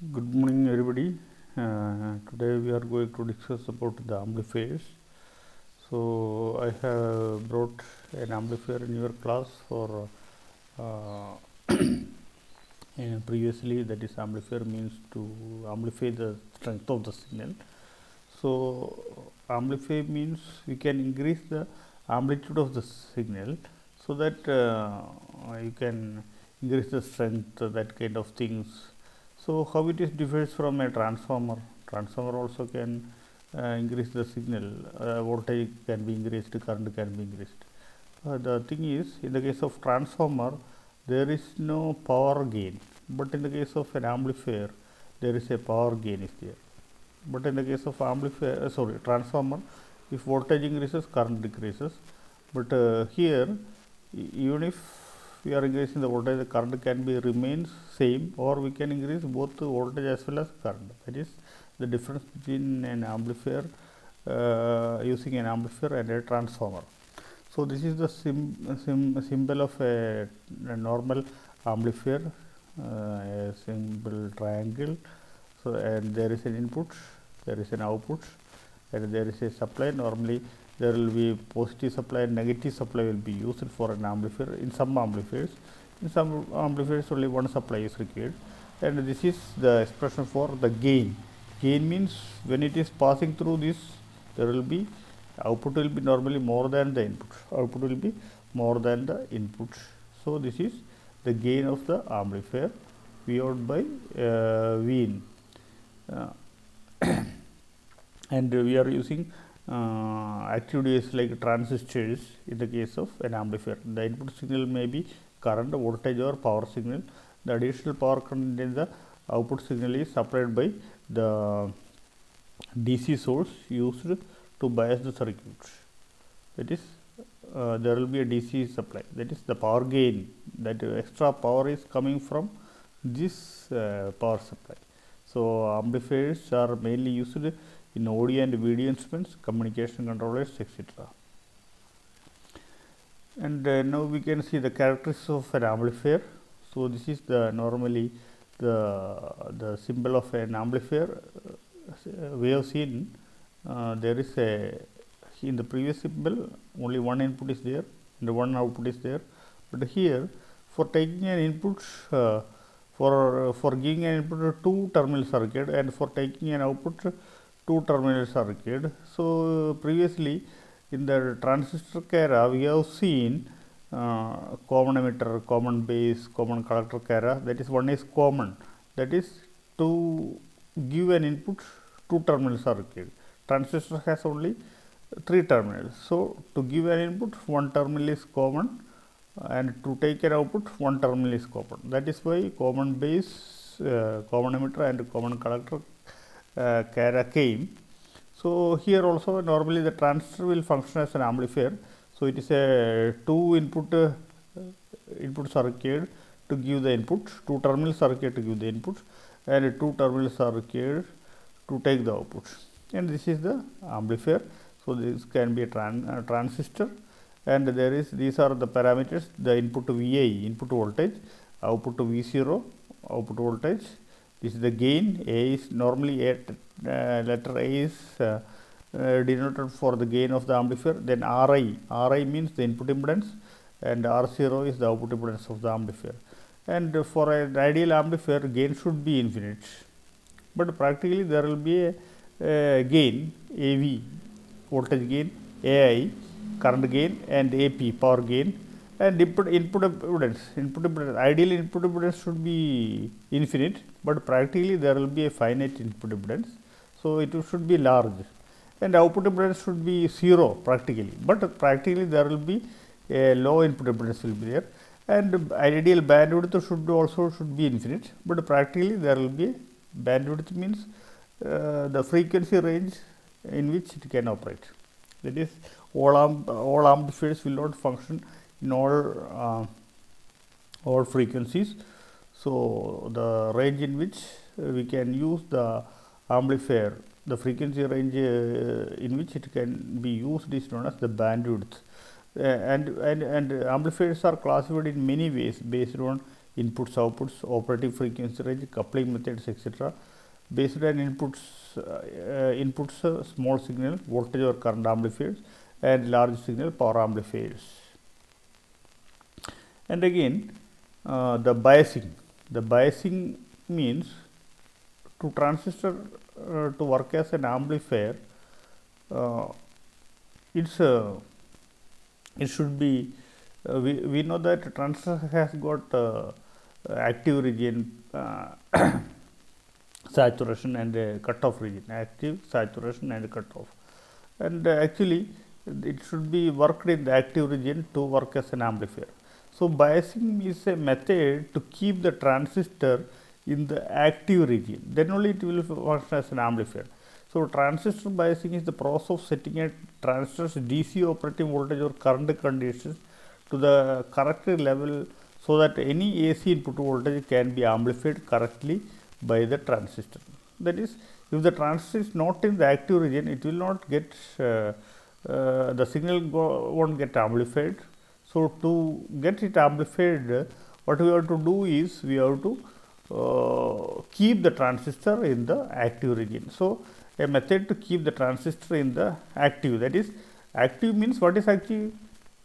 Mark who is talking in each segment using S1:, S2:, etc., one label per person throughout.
S1: Good morning, everybody. Today we are going to discuss about the amplifiers. So I have brought an amplifier in your class for previously, that is amplifier means to amplify the strength of the signal. So amplify means we can increase the amplitude of the signal so that you can increase the strength, that kind of things. So how it is differs from a transformer? Transformer also can increase the signal, voltage can be increased, current can be increased. The thing is, in the case of transformer, there is no power gain, but in the case of an amplifier, there is a power gain is there. But in the case of amplifier, transformer, if voltage increases, current decreases. But here, even if we are increasing the voltage, the current can be remains same, or we can increase both the voltage as well as current. That is the difference between an amplifier, using an amplifier and a transformer. So this is the symbol of a normal amplifier, a simple triangle. So and there is an input, there is an output, and there is a supply. Normally there will be positive supply and negative supply will be used for an amplifier. In some amplifiers, only one supply is required, and this is the expression for the gain. Gain means when it is passing through this, there will be output will be normally more than the input. Output will be more than the input. So this is the gain of the amplifier, V out by V in. And we are using active devices like transistors in the case of an amplifier. The input signal may be current, voltage, or power signal. The additional power current in the output signal is supplied by the DC source used to bias the circuit. That is, there will be a DC supply. That is the power gain. That extra power is coming from this power supply. So amplifiers are mainly used in audio and video instruments, communication controllers, etc. And now we can see the characteristics of an amplifier. So this is the normally the symbol of an amplifier. We have seen there is a, in the previous symbol only one input is there and one output is there, but here for taking an input, for giving an input, two terminal circuit, and for taking an output, two terminal circuit. So previously in the transistor era we have seen common emitter, common base, common collector era. That is, one is common, that is to give an input, two terminal circuit. Transistor has only three terminals. So to give an input, one terminal is common, and to take an output, one terminal is common. That is why common base, common emitter, and common collector came. So here also normally the transistor will function as an amplifier. So it is a two input circuit to give the input, two terminal circuit to give the input, and a two terminal circuit to take the output. And this is the amplifier. So this can be a transistor, and there is, these are the parameters: the input to VI, input voltage; output to V0, output voltage. This is the gain. A is normally letter A is denoted for the gain of the amplifier. Then Ri means the input impedance, and R0 is the output impedance of the amplifier. And for an ideal amplifier, gain should be infinite, but practically there will be a gain AV, voltage gain, AI, current gain, and AP, power gain, and input impedance. Ideally input impedance should be infinite, but practically there will be a finite input impedance, so it should be large, and output impedance should be 0 practically, but practically there will be a low input impedance will be there, and ideal bandwidth should be infinite, but practically there will be bandwidth means the frequency range in which it can operate. That is, all amplifiers will not function in all frequencies. So the range in which we can use the amplifier, the frequency range in which it can be used is known as the bandwidth. And amplifiers are classified in many ways based on inputs, outputs, operating frequency range, coupling methods, etc. Based on inputs, small signal voltage or current amplifiers, and large signal power amplifiers. And again, the biasing. The biasing means to transistor to work as an amplifier, it should be we know that transistor has got active region, saturation, and cutoff region. Active, saturation, and cutoff. And actually it should be worked in the active region to work as an amplifier. So biasing is a method to keep the transistor in the active region, then only it will function as an amplifier. So transistor biasing is the process of setting a transistor's DC operating voltage or current conditions to the correct level so that any AC input voltage can be amplified correctly by the transistor. That is, if the transistor is not in the active region, it will not get the signal won't get amplified. So to get it amplified, what we have to do is we have to keep the transistor in the active region. So a method to keep the transistor in the active, that is, active means what is active?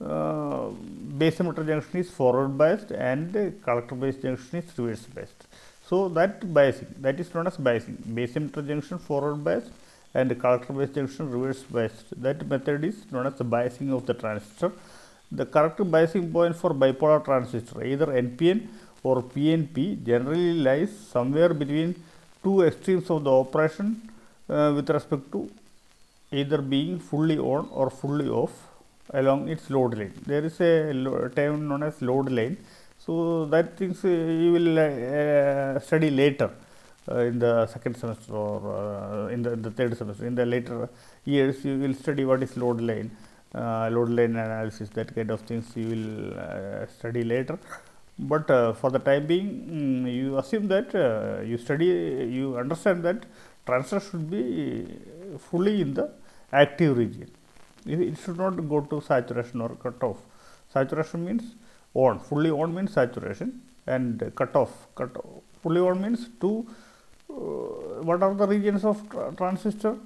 S1: Base emitter junction is forward biased and collector base junction is reverse biased. So that biasing, that is known as biasing. Base emitter junction forward biased and collector base junction reverse biased. That method is known as the biasing of the transistor. The correct biasing point for bipolar transistor, either NPN or PNP, generally lies somewhere between two extremes of the operation with respect to either being fully on or fully off along its load line. There is a term known as load line. So that things you will study later in the second semester or in the third semester. In the later years, you will study what is load line analysis, that kind of things you will study later. But for the time being, you assume that you understand that transistor should be fully in the active region. It should not go to saturation or cutoff. Saturation means on, fully on means saturation, and cutoff. Fully on means what are the regions of transistor?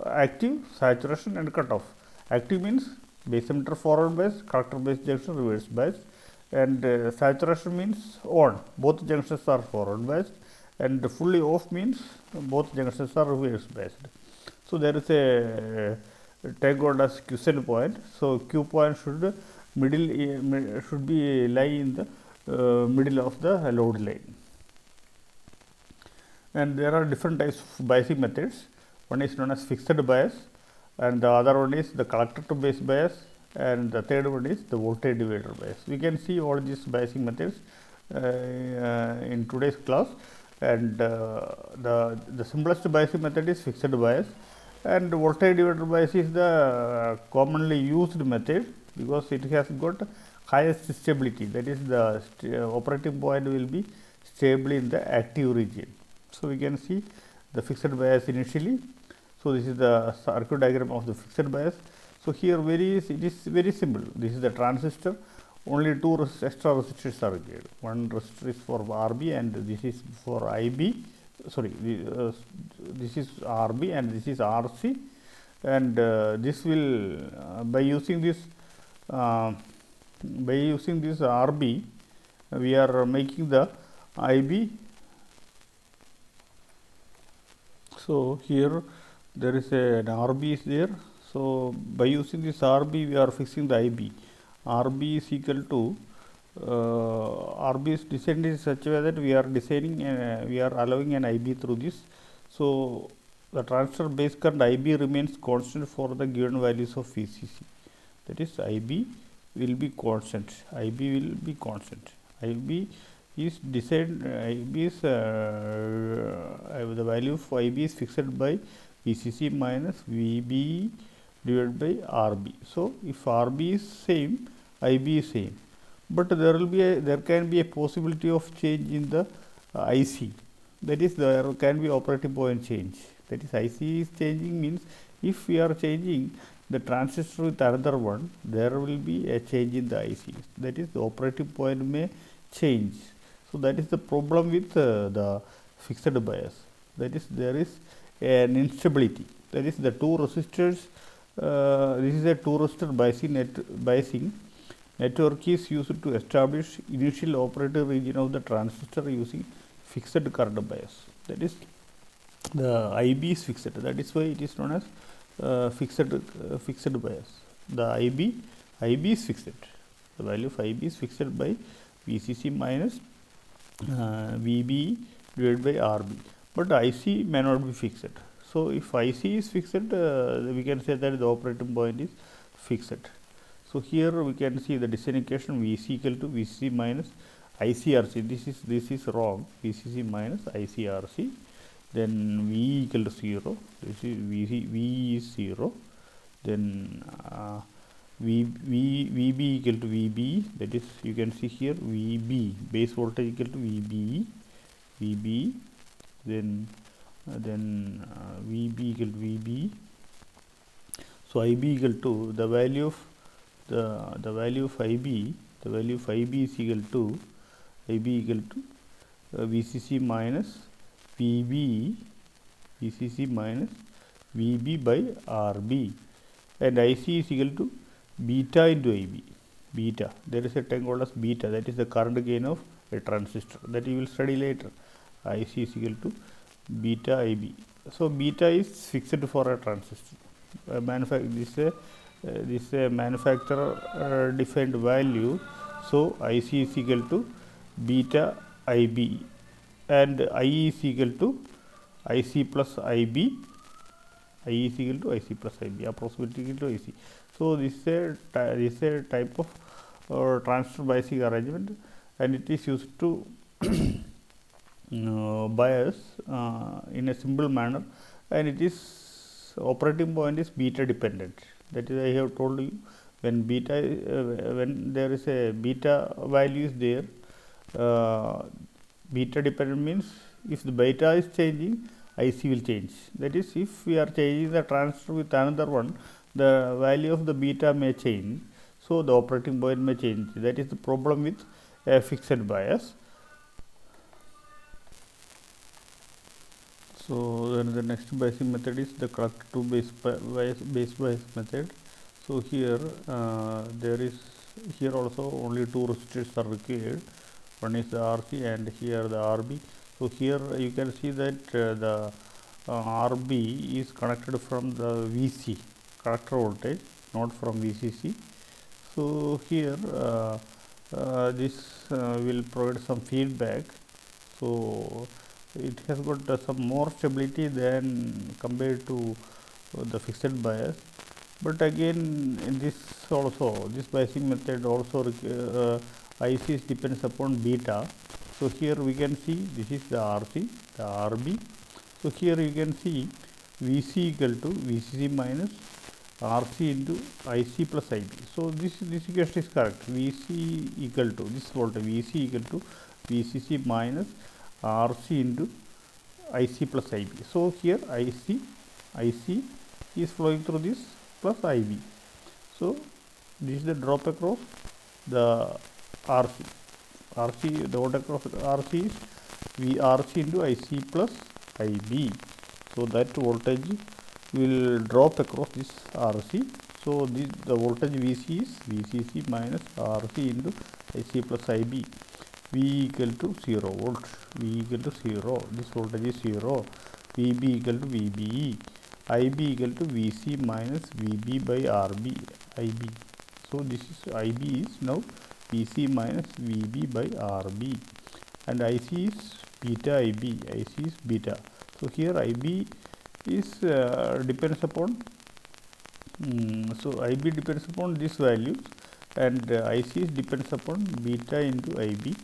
S1: Active, saturation, and cutoff. Active means base emitter forward bias, collector base junction reverse bias, and saturation means on, both junctions are forward biased, and fully off means both junctions are reverse biased. So there is a tag called as quiescent point. So Q point should be lie in the middle of the load line. And there are different types of biasing methods. One is known as fixed bias, and the other one is the collector to base bias, and the third one is the voltage divider bias. We can see all these biasing methods in today's class, and the simplest biasing method is fixed bias, and voltage divider bias is the commonly used method because it has got highest stability, that is the operating point will be stable in the active region. So we can see the fixed bias initially. So this is the circuit diagram of the fixed bias. So here it is very simple. This is the transistor, only two extra resistors are required. One resistor is for RB and this is for IB. Sorry, this is RB and this is RC, and this will by using this RB, we are making the IB. So here there is an RB is there. So by using this RB, we are fixing the IB. RB is equal to RB is designed in such a way that we are allowing an IB through this. So the transistor base current IB remains constant for the given values of VCC. That is, IB will be constant. IB will be constant. IB is designed. IB is the value of IB is fixed by VCC minus VB divided by RB. So if RB is same, IB is same, but there can be a possibility of change in the IC. That is, there can be operating point change. That is, IC is changing means if we are changing the transistor with another one, there will be a change in the IC. That is, the operating point may change. So that is the problem with the fixed bias. That is, there is an instability. That is, the two resistors. This is a two-resistor biasing network is used to establish initial operating region of the transistor using fixed current bias. That is, the IB is fixed. That is why it is known as fixed bias. The IB is fixed. The value of IB is fixed by VCC minus VB divided by RB. But IC may not be fixed. So if IC is fixed, we can say that the operating point is fixed. So here we can see the design equation VC equal to VCC minus ICRC. This is wrong. VCC minus ICRC. Then V equal to 0. This is V is 0. Then VB equal to VB. That is, you can see here VB base voltage equal to VB. Then VB equal to VB. So IB equal to the value of IB. The value of IB is equal to VCC minus VB by RB, and IC is equal to beta into IB. Beta, there is a term called as beta, that is the current gain of a transistor, that you will study later. IC is equal to beta IB. So beta is fixed for a transistor. This is a manufacturer defined value. So IC is equal to beta IB, and I is equal to IC plus IB. I is equal to IC plus IB, approximately equal to IC. So this is a type of transistor biasing arrangement, and it is used to bias in a simple manner, and it is operating point is beta dependent. That is, I have told you, when when there is a beta value is there, beta dependent means if the beta is changing, IC will change. That is, if we are changing the transistor with another one, the value of the beta may change, so the operating point may change. That is the problem with a fixed bias. So then the next biasing method is the collector to base bias method. So here here also only two resistors are required. One is the RC and here the RB. So here you can see that the RB is connected from the VC collector voltage, not from VCC. So here this will provide some feedback. So it has got some more stability than compared to the fixed bias. But again, in this biasing method also IC depends upon beta. So here we can see this is the RC, the RB. So here you can see VC equal to VCC minus RC into IC plus IB. So this equation is correct. VC equal to this voltage, VC equal to VCC minus RC into IC plus IB. So here IC is flowing through this plus IB. So this is the drop across the RC. The voltage across RC is VRC into IC plus IB. So that voltage will drop across this RC. So the voltage VC is VCC minus RC into IC plus IB. V equal to 0 volt. V equal to 0. This voltage is 0. VB equal to VBE. IB equal to VC minus VB by RB. IB. So this is IB is now VC minus VB by RB, and IC is beta IB. IC is beta. So here IB is depends upon so IB depends upon this value, and IC is depends upon beta into IB,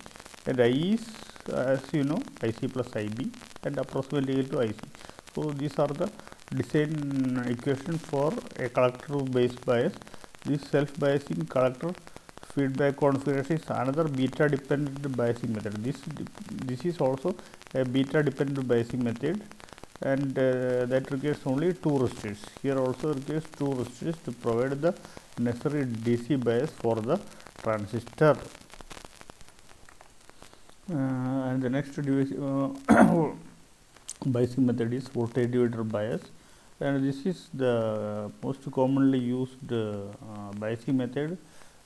S1: and I is as you know IC plus IB and approximately equal to IC. So these are the design equation for a collector based bias. This self biasing collector feedback configuration is another beta dependent biasing method. This is also a beta dependent biasing method, and that requires only two resistors. Here also requires two resistors to provide the necessary DC bias for the transistor. And the next biasing method is voltage divider bias, and this is the most commonly used biasing method.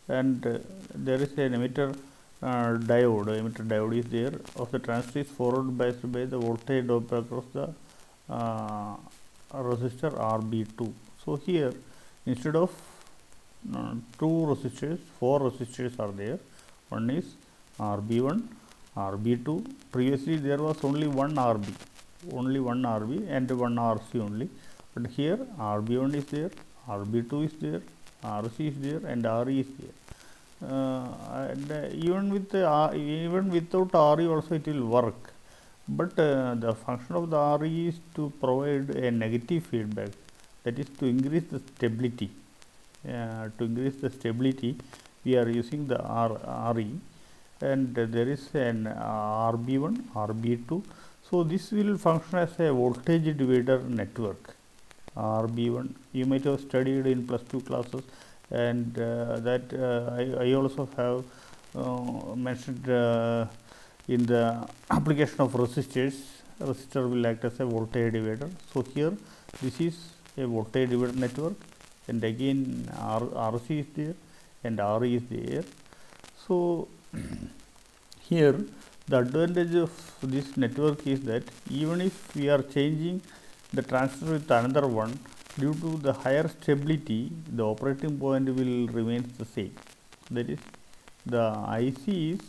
S1: And there is an emitter diode is there of the transistor is forward biased by the voltage drop across the uh, resistor RB2. So here, instead of two resistors, four resistors are there. One is RB1, RB2. Previously there was only one RB, and one RC only. But here RB1 is there, RB2 is there, RC is there, and RE is there. And even without RE also it will work. But the function of the RE is to provide a negative feedback, that is to increase the stability. To increase the stability, we are using the RE, and there is an RB1, RB2. So this will function as a voltage divider network. RB1, you might have studied in +2 classes, and that I also have mentioned in the application of resistors. Resistor will act as a voltage divider. So here this is a voltage divider network, and again RC is there and RE is there. So here the advantage of this network is that even if we are changing the transistor with another one, due to the higher stability, the operating point will remain the same. That is, the IC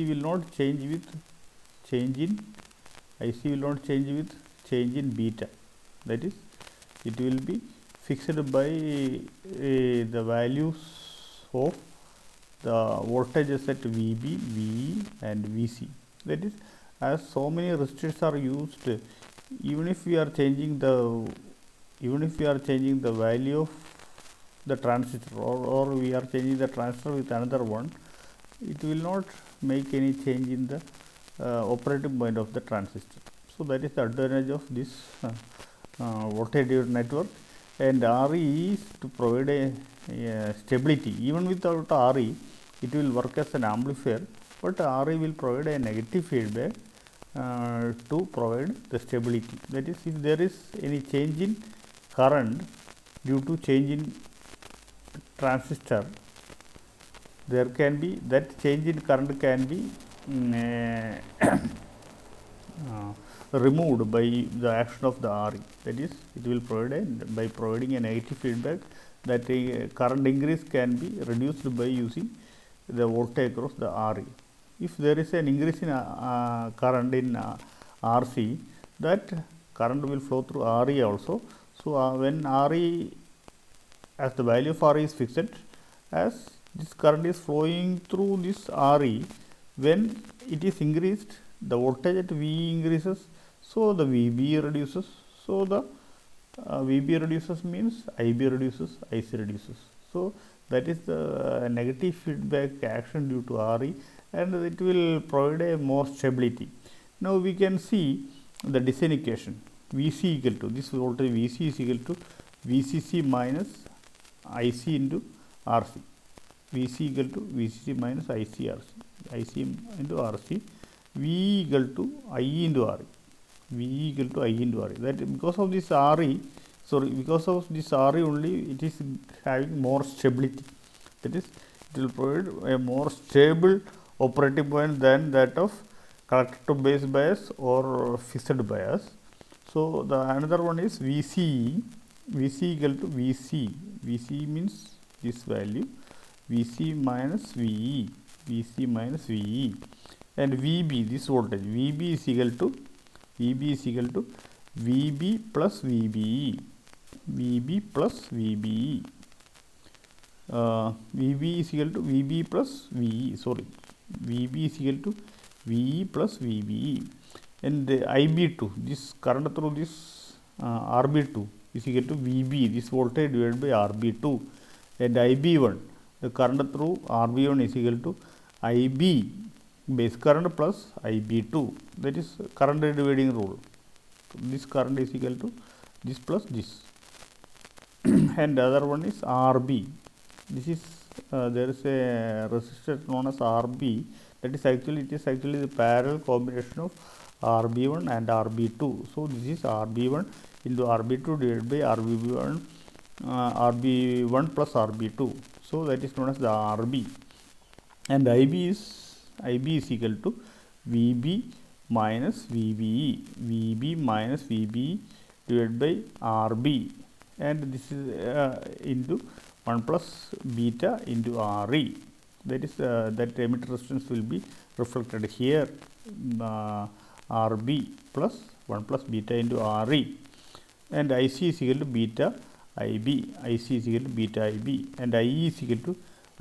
S1: will not change with change in beta. That is, it will be fixed by the values of the voltages at VB, VE, and VC. That is, as so many resistors are used, even if we are changing the value of the transistor, or we are changing the transistor with another one, it will not make any change in the operating point of the transistor. So that is the advantage of this voltage divider network. And RE is to provide a stability. Even without RE, it will work as an amplifier, but RE will provide a negative feedback to provide the stability. That is, if there is any change in current due to change in transistor, there can be that change in current can be removed by the action of the RE. That is, it will provide by providing a negative feedback, that a current increase can be reduced by using the voltage across the RE. If there is an increase in current in RC, that current will flow through RE also. So when RE, as the value of RE is fixed, as this current is flowing through this RE, when it is increased, the voltage at V increases, so the VB reduces. So the VB reduces means IB reduces, IC reduces. So that is the negative feedback action due to RE, and it will provide a more stability. Now we can see the design equation. VC equal to, this voltage VC is equal to VCC minus IC into RC. VC equal to VCC minus IC into RC. V equal to I into RE. V equal to I into RE. That because of this because of this RE only, it is having more stability. That is, it will provide a more stable operating point than that of collector to base bias or fixed bias. So the another one is VC equal to VC. VC means this value, VC minus VE, and VB, this voltage VB is equal to VB plus VBE. VB is equal to VB plus VE. VB is equal to VE plus VBE. And IB2, this current through this RB2 is equal to VB, this voltage divided by RB2. And IB1, the current through RB1 is equal to IB, base current, plus IB2. That is current dividing rule. This current is equal to this plus this. And the other one is RB. This is there is a resistor known as RB, That is actually, it is actually the parallel combination of RB1 and RB2. So this is RB1 into RB2 divided by RB1 plus RB2. So that is known as the RB, and IB is equal to VB minus VBE, VB minus VBE divided by RB, and this is into 1 plus beta into RE. That is that emitter resistance will be reflected here, RB plus 1 plus beta into RE, and IC is equal to beta IB, IC is equal to beta IB, and IE is equal to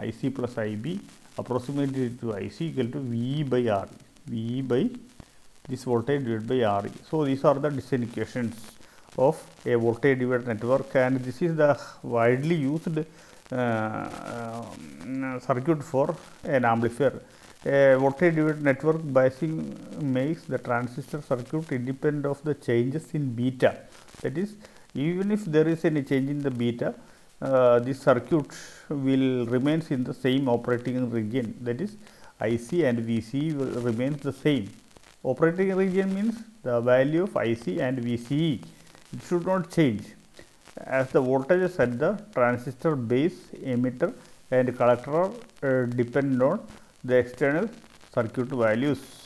S1: IC plus IB, approximately to IC equal to VE by RE, VE by this voltage divided by RE. So these are the design equations of a voltage divider network, and this is the widely used circuit for an amplifier. A voltage divider network biasing makes the transistor circuit independent of the changes in beta. That is, even if there is any change in the beta, this circuit will remains in the same operating region. That is, IC and VCE will remains the same. Operating region means the value of IC and VCE. It should not change, as the voltages at the transistor base, emitter and collector are dependent on the external circuit values.